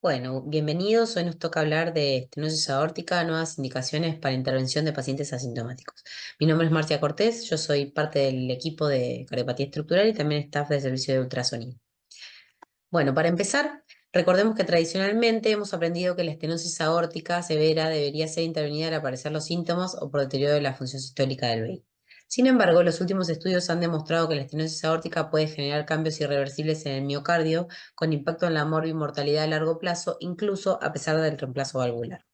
Bueno, bienvenidos. Hoy nos toca hablar de estenosis aórtica, nuevas indicaciones para intervención de pacientes asintomáticos. Mi nombre es Marcia Cortés, yo soy parte del equipo de cardiopatía estructural y también staff del servicio de ultrasonido. Bueno, para empezar, recordemos que tradicionalmente hemos aprendido que la estenosis aórtica severa debería ser intervenida al aparecer los síntomas o por deterioro de la función sistólica del vehículo. Sin embargo, los últimos estudios han demostrado que la estenosis aórtica puede generar cambios irreversibles en el miocardio con impacto en la mortalidad a largo plazo, incluso a pesar del reemplazo valvular.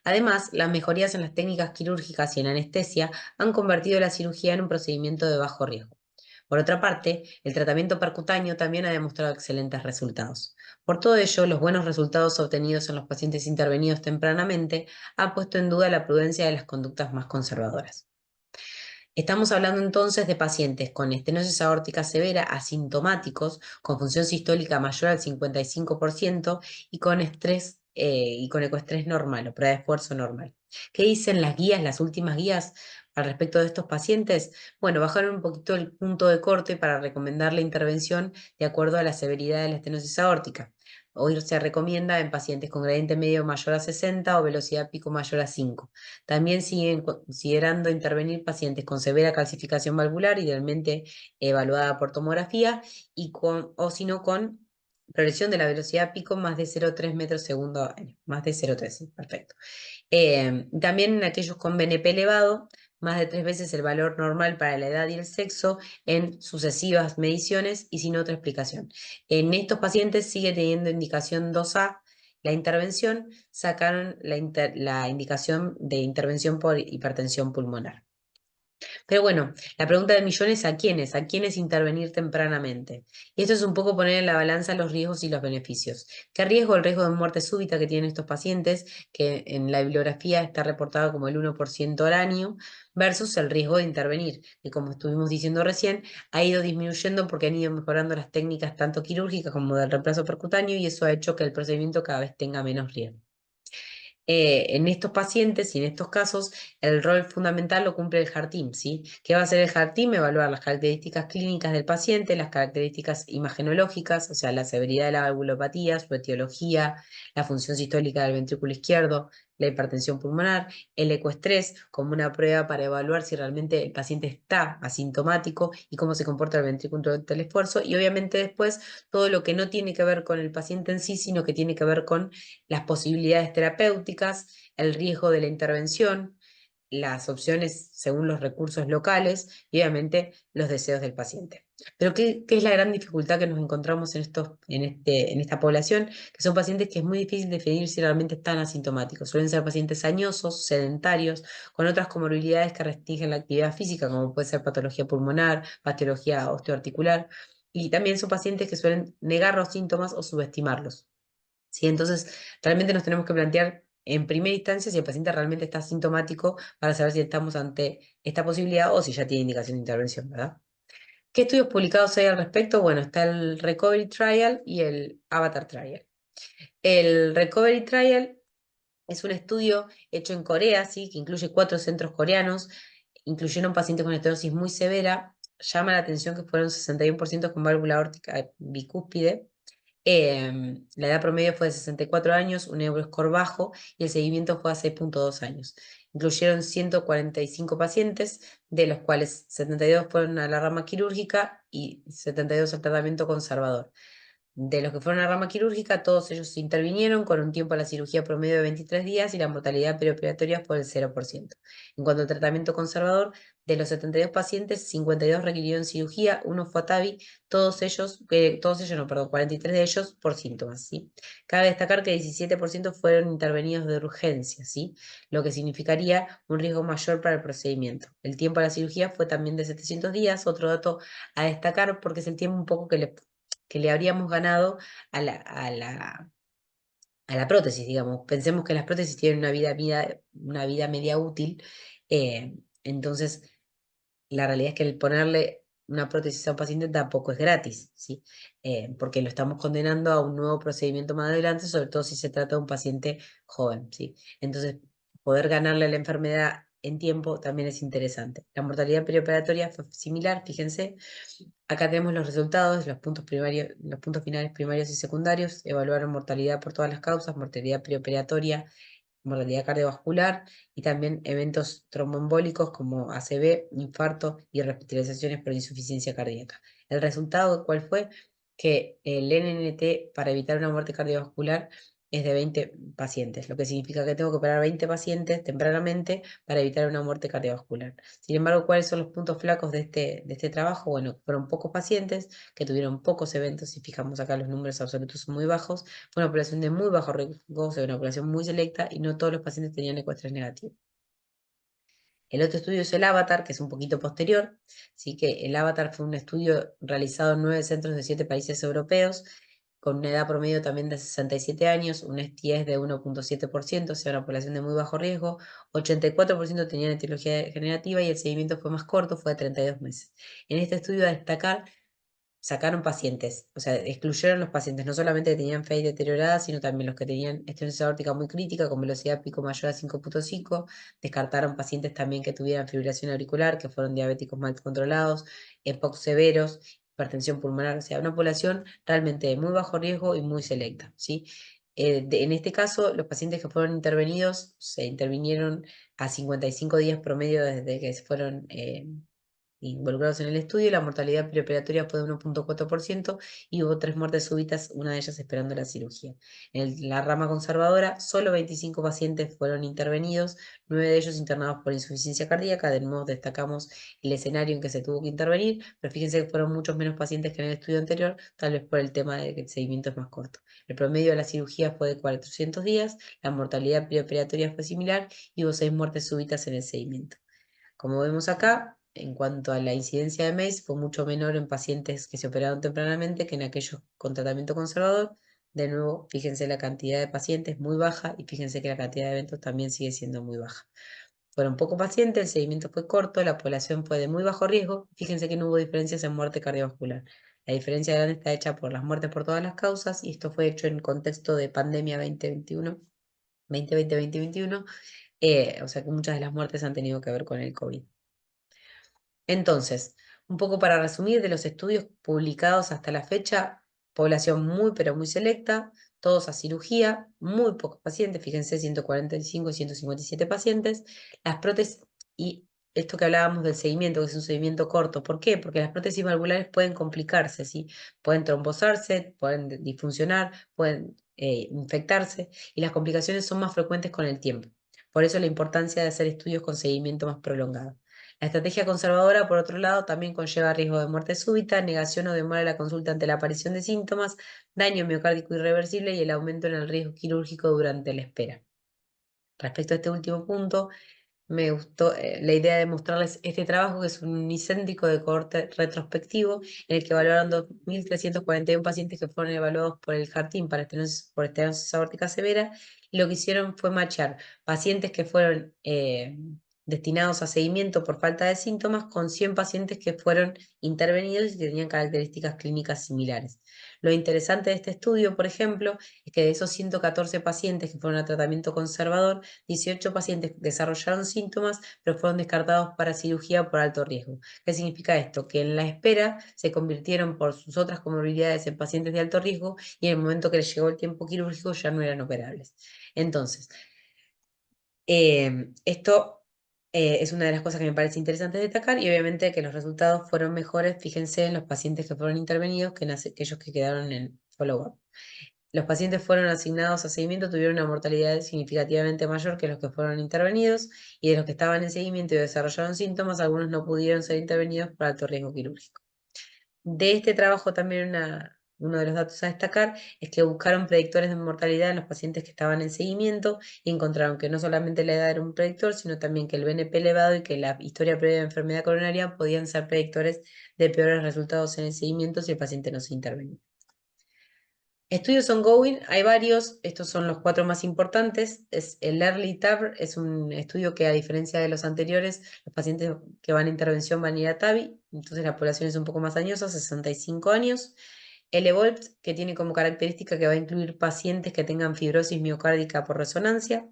Además, las mejorías en las técnicas quirúrgicas y en anestesia han convertido la cirugía en un procedimiento de bajo riesgo. Por otra parte, el tratamiento percutáneo también ha demostrado excelentes resultados. Por todo ello, los buenos resultados obtenidos en los pacientes intervenidos tempranamente han puesto en duda la prudencia de las conductas más conservadoras. Estamos hablando entonces de pacientes con estenosis aórtica severa asintomáticos, con función sistólica mayor al 55% y con estrés y con ecoestrés normal o prueba de esfuerzo normal. ¿Qué dicen las guías, las últimas guías al respecto de estos pacientes? Bueno, bajaron un poquito el punto de corte para recomendar la intervención de acuerdo a la severidad de la estenosis aórtica. Hoy se recomienda en pacientes con gradiente medio mayor a 60 o velocidad pico mayor a 5. También siguen considerando intervenir pacientes con severa calcificación valvular, idealmente evaluada por tomografía, o si no con progresión de la velocidad pico más de 0,3 metros segundo año, más de 0,3, sí, perfecto. También en aquellos con BNP elevado, más de 3 veces el valor normal para la edad y el sexo en sucesivas mediciones y sin otra explicación. En estos pacientes sigue teniendo indicación 2A la intervención, sacaron la indicación de intervención por hipertensión pulmonar. Pero bueno, la pregunta de millones es ¿a quiénes intervenir tempranamente? Y esto es un poco poner en la balanza los riesgos y los beneficios. ¿Qué riesgo? El riesgo de muerte súbita que tienen estos pacientes, que en la bibliografía está reportado como el 1% al año, versus el riesgo de intervenir, que como estuvimos diciendo recién, ha ido disminuyendo porque han ido mejorando las técnicas tanto quirúrgicas como del reemplazo percutáneo y eso ha hecho que el procedimiento cada vez tenga menos riesgo. En estos pacientes y en estos casos, el rol fundamental lo cumple el HARTIM, ¿sí? ¿Qué va a hacer el HARTIM? Evaluar las características clínicas del paciente, las características imagenológicas, o sea, la severidad de la valvulopatía, su etiología, la función sistólica del ventrículo izquierdo, la hipertensión pulmonar, el ecoestrés como una prueba para evaluar si realmente el paciente está asintomático y cómo se comporta el ventrículo durante el esfuerzo, y obviamente después todo lo que no tiene que ver con el paciente en sí, sino que tiene que ver con las posibilidades terapéuticas, el riesgo de la intervención, las opciones según los recursos locales y obviamente los deseos del paciente. Pero ¿qué es la gran dificultad que nos encontramos en esta población? Que son pacientes que es muy difícil definir si realmente están asintomáticos. Suelen ser pacientes añosos, sedentarios, con otras comorbilidades que restringen la actividad física, como puede ser patología pulmonar, patología osteoarticular, y también son pacientes que suelen negar los síntomas o subestimarlos. ¿Sí? Entonces, realmente nos tenemos que plantear en primera instancia si el paciente realmente está sintomático para saber si estamos ante esta posibilidad o si ya tiene indicación de intervención, ¿verdad? ¿Qué estudios publicados hay al respecto? Bueno, está el Recovery Trial y el Avatar Trial. El Recovery Trial es un estudio hecho en Corea, ¿sí? Que incluye 4 centros coreanos, incluyeron pacientes con estenosis muy severa. Llama la atención que fueron 61% con válvula aórtica bicúspide. La edad promedio fue de 64 años, un Euroscore bajo y el seguimiento fue a 6,2 años. Incluyeron 145 pacientes, de los cuales 72 fueron a la rama quirúrgica y 72 al tratamiento conservador. De los que fueron a rama quirúrgica, todos ellos intervinieron con un tiempo a la cirugía promedio de 23 días y la mortalidad perioperatoria fue del 0%. En cuanto al tratamiento conservador, de los 72 pacientes, 52 requirieron cirugía, uno fue a TAVI, no, perdón, 43 de ellos por síntomas, ¿sí? Cabe destacar que 17% fueron intervenidos de urgencia, ¿sí? Lo que significaría un riesgo mayor para el procedimiento. El tiempo a la cirugía fue también de 700 días, otro dato a destacar porque es el tiempo un poco que le habríamos ganado a la prótesis, digamos. Pensemos que las prótesis tienen una vida media útil, entonces la realidad es que el ponerle una prótesis a un paciente tampoco es gratis, ¿sí? Porque lo estamos condenando a un nuevo procedimiento más adelante, sobre todo si se trata de un paciente joven, ¿sí? Entonces, poder ganarle la enfermedad en tiempo también es interesante. La mortalidad perioperatoria fue similar, fíjense. Acá tenemos los resultados, los puntos primarios, los puntos finales primarios y secundarios. Evaluaron mortalidad por todas las causas, mortalidad perioperatoria, mortalidad cardiovascular y también eventos tromboembólicos como ACV, infarto y hospitalizaciones por insuficiencia cardíaca. ¿El resultado cuál fue? Que el NNT para evitar una muerte cardiovascular es de 20 pacientes, lo que significa que tengo que operar 20 pacientes tempranamente para evitar una muerte cardiovascular. Sin embargo, ¿cuáles son los puntos flacos de este trabajo? Bueno, fueron pocos pacientes que tuvieron pocos eventos, si fijamos acá los números absolutos son muy bajos, fue una población de muy bajo riesgo, o sea, una población muy selecta y no todos los pacientes tenían ecuestrés negativos. El otro estudio es el Avatar, que es un poquito posterior, así que el Avatar fue un estudio realizado en 9 centros de 7 países europeos, con una edad promedio también de 67 años, un STS de 1,7%, o sea, una población de muy bajo riesgo, 84% tenían etiología degenerativa y el seguimiento fue más corto, fue de 32 meses. En este estudio a destacar sacaron pacientes, o sea, excluyeron los pacientes, no solamente que tenían FEI deteriorada, sino también los que tenían estenosis aórtica muy crítica con velocidad pico mayor a 5,5, descartaron pacientes también que tuvieran fibrilación auricular, que fueron diabéticos mal controlados, EPOC severos, hipertensión pulmonar, o sea, una población realmente de muy bajo riesgo y muy selecta, ¿sí? En este caso, los pacientes que fueron intervenidos se intervinieron a 55 días promedio desde que se fueron involucrados en el estudio, la mortalidad preoperatoria fue de 1,4% y hubo 3 muertes súbitas, una de ellas esperando la cirugía. En la rama conservadora, solo 25 pacientes fueron intervenidos, 9 de ellos internados por insuficiencia cardíaca. De nuevo destacamos el escenario en que se tuvo que intervenir, pero fíjense que fueron muchos menos pacientes que en el estudio anterior, tal vez por el tema de que el seguimiento es más corto. El promedio de la cirugía fue de 400 días, la mortalidad preoperatoria fue similar y hubo 6 muertes súbitas en el seguimiento. Como vemos acá, en cuanto a la incidencia de MACE, fue mucho menor en pacientes que se operaron tempranamente que en aquellos con tratamiento conservador. De nuevo, fíjense la cantidad de pacientes muy baja y fíjense que la cantidad de eventos también sigue siendo muy baja. Fueron pocos pacientes, el seguimiento fue corto, la población fue de muy bajo riesgo. Fíjense que no hubo diferencias en muerte cardiovascular. La diferencia grande está hecha por las muertes por todas las causas y esto fue hecho en contexto de pandemia 2021, 2020-2021, o sea que muchas de las muertes han tenido que ver con el COVID. Entonces, un poco para resumir de los estudios publicados hasta la fecha, población muy pero muy selecta, todos a cirugía, muy pocos pacientes, fíjense, 145 y 157 pacientes, las prótesis, y esto que hablábamos del seguimiento, que es un seguimiento corto, ¿por qué? Porque las prótesis valvulares pueden complicarse, ¿sí? Pueden trombosarse, pueden disfuncionar, pueden infectarse, y las complicaciones son más frecuentes con el tiempo. Por eso la importancia de hacer estudios con seguimiento más prolongado. La estrategia conservadora, por otro lado, también conlleva riesgo de muerte súbita, negación o demora de la consulta ante la aparición de síntomas, daño miocárdico irreversible y el aumento en el riesgo quirúrgico durante la espera. Respecto a este último punto, me gustó la idea de mostrarles este trabajo, que es un unicéntrico de cohorte retrospectivo, en el que evaluaron 2.341 pacientes que fueron evaluados por el JARTIN por estenosis aórtica severa, y lo que hicieron fue machar pacientes que fueron destinados a seguimiento por falta de síntomas con 100 pacientes que fueron intervenidos y que tenían características clínicas similares. Lo interesante de este estudio, por ejemplo, es que de esos 114 pacientes que fueron a tratamiento conservador, 18 pacientes desarrollaron síntomas, pero fueron descartados para cirugía por alto riesgo. ¿Qué significa esto? Que en la espera se convirtieron por sus otras comorbilidades en pacientes de alto riesgo y en el momento que les llegó el tiempo quirúrgico ya no eran operables. Entonces, esto es una de las cosas que me parece interesante destacar y obviamente que los resultados fueron mejores, fíjense en los pacientes que fueron intervenidos que en aquellos que quedaron en follow-up. Los pacientes fueron asignados a seguimiento, tuvieron una mortalidad significativamente mayor que los que fueron intervenidos, y de los que estaban en seguimiento y desarrollaron síntomas, algunos no pudieron ser intervenidos por alto riesgo quirúrgico. De este trabajo también uno de los datos a destacar es que buscaron predictores de mortalidad en los pacientes que estaban en seguimiento y encontraron que no solamente la edad era un predictor, sino también que el BNP elevado y que la historia previa de enfermedad coronaria podían ser predictores de peores resultados en el seguimiento si el paciente no se intervenía. Estudios ongoing, hay varios, estos son los 4 más importantes. Es el Early TAVR es un estudio que, a diferencia de los anteriores, los pacientes que van a intervención van a ir a TAVI, entonces la población es un poco más añosa, 65 años. El EVOLVE, que tiene como característica que va a incluir pacientes que tengan fibrosis miocárdica por resonancia.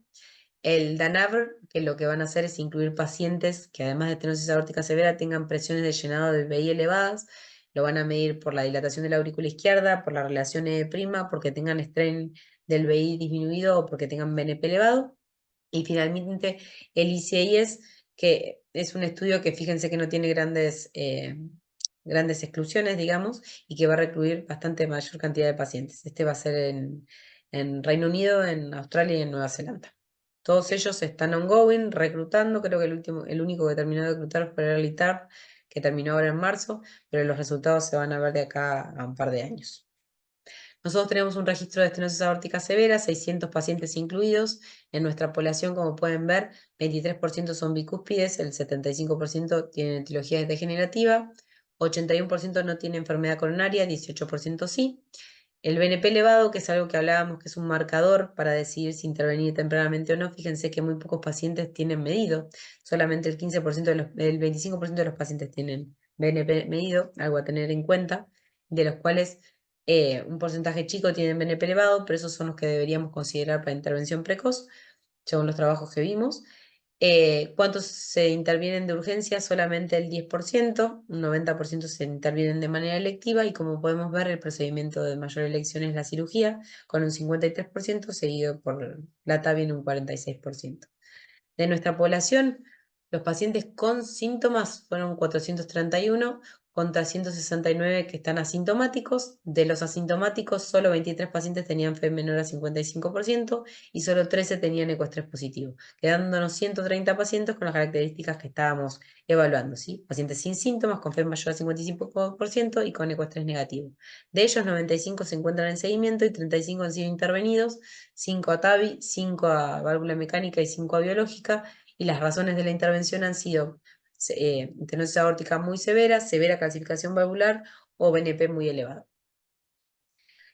El DANABR, que lo que van a hacer es incluir pacientes que además de estenosis aórtica severa tengan presiones de llenado del VI elevadas, lo van a medir por la dilatación de la aurícula izquierda, por la relación E', porque tengan strain del VI disminuido o porque tengan BNP elevado. Y finalmente el ICIS, que es un estudio que fíjense que no tiene grandes exclusiones, digamos, y que va a recluir bastante mayor cantidad de pacientes. Este va a ser en Reino Unido, en Australia y en Nueva Zelanda. Todos ellos están ongoing, reclutando. Creo que el único que terminó de reclutar fue el ITAR, que terminó ahora en marzo, pero los resultados se van a ver de acá a un par de años. Nosotros tenemos un registro de estenosis aórtica severa, 600 pacientes incluidos. En nuestra población, como pueden ver, 23% son bicúspides, el 75% tienen etiología degenerativa, 81% no tiene enfermedad coronaria, 18% sí. El BNP elevado, que es algo que hablábamos, que es un marcador para decidir si intervenir tempranamente o no, fíjense que muy pocos pacientes tienen medido, solamente el 15% el 25% de los pacientes tienen BNP medido, algo a tener en cuenta, de los cuales un porcentaje chico tienen BNP elevado, pero esos son los que deberíamos considerar para intervención precoz, según los trabajos que vimos. ¿Cuántos se intervienen de urgencia? Solamente el 10%, un 90% se intervienen de manera electiva y como podemos ver el procedimiento de mayor elección es la cirugía con un 53% seguido por la TAVI en un 46%. De nuestra población, los pacientes con síntomas fueron 431 contra 169 que están asintomáticos. De los asintomáticos, solo 23 pacientes tenían fe menor a 55% y solo 13 tenían ecoestrés positivo, quedándonos 130 pacientes con las características que estábamos evaluando, ¿sí? Pacientes sin síntomas, con fe mayor a 55% y con ecoestrés negativo. De ellos, 95 se encuentran en seguimiento y 35 han sido intervenidos, 5 a TAVI, 5 a válvula mecánica y 5 a biológica, y las razones de la intervención han sido estenosis aórtica muy severa, severa calcificación valvular o BNP muy elevado.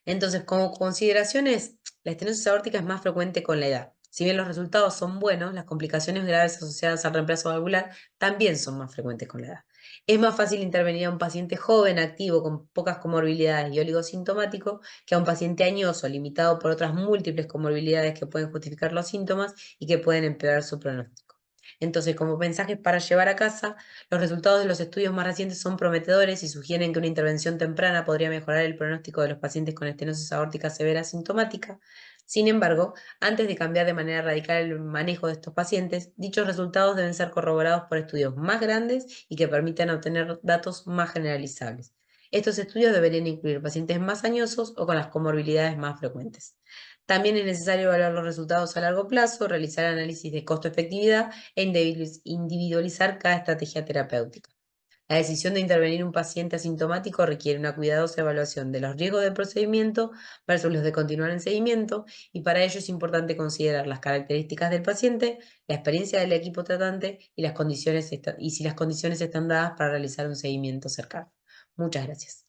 Entonces, como consideraciones, la estenosis aórtica es más frecuente con la edad. Si bien los resultados son buenos, las complicaciones graves asociadas al reemplazo valvular también son más frecuentes con la edad. Es más fácil intervenir a un paciente joven, activo, con pocas comorbilidades y oligosintomático, que a un paciente añoso, limitado por otras múltiples comorbilidades que pueden justificar los síntomas y que pueden empeorar su pronóstico. Entonces, como mensajes para llevar a casa, los resultados de los estudios más recientes son prometedores y sugieren que una intervención temprana podría mejorar el pronóstico de los pacientes con estenosis aórtica severa asintomática. Sin embargo, antes de cambiar de manera radical el manejo de estos pacientes, dichos resultados deben ser corroborados por estudios más grandes y que permitan obtener datos más generalizables. Estos estudios deberían incluir pacientes más añosos o con las comorbilidades más frecuentes. También es necesario evaluar los resultados a largo plazo, realizar análisis de costo-efectividad e individualizar cada estrategia terapéutica. La decisión de intervenir un paciente asintomático requiere una cuidadosa evaluación de los riesgos del procedimiento versus los de continuar en seguimiento, y para ello es importante considerar las características del paciente, la experiencia del equipo tratante y si las condiciones están dadas para realizar un seguimiento cercano. Muchas gracias.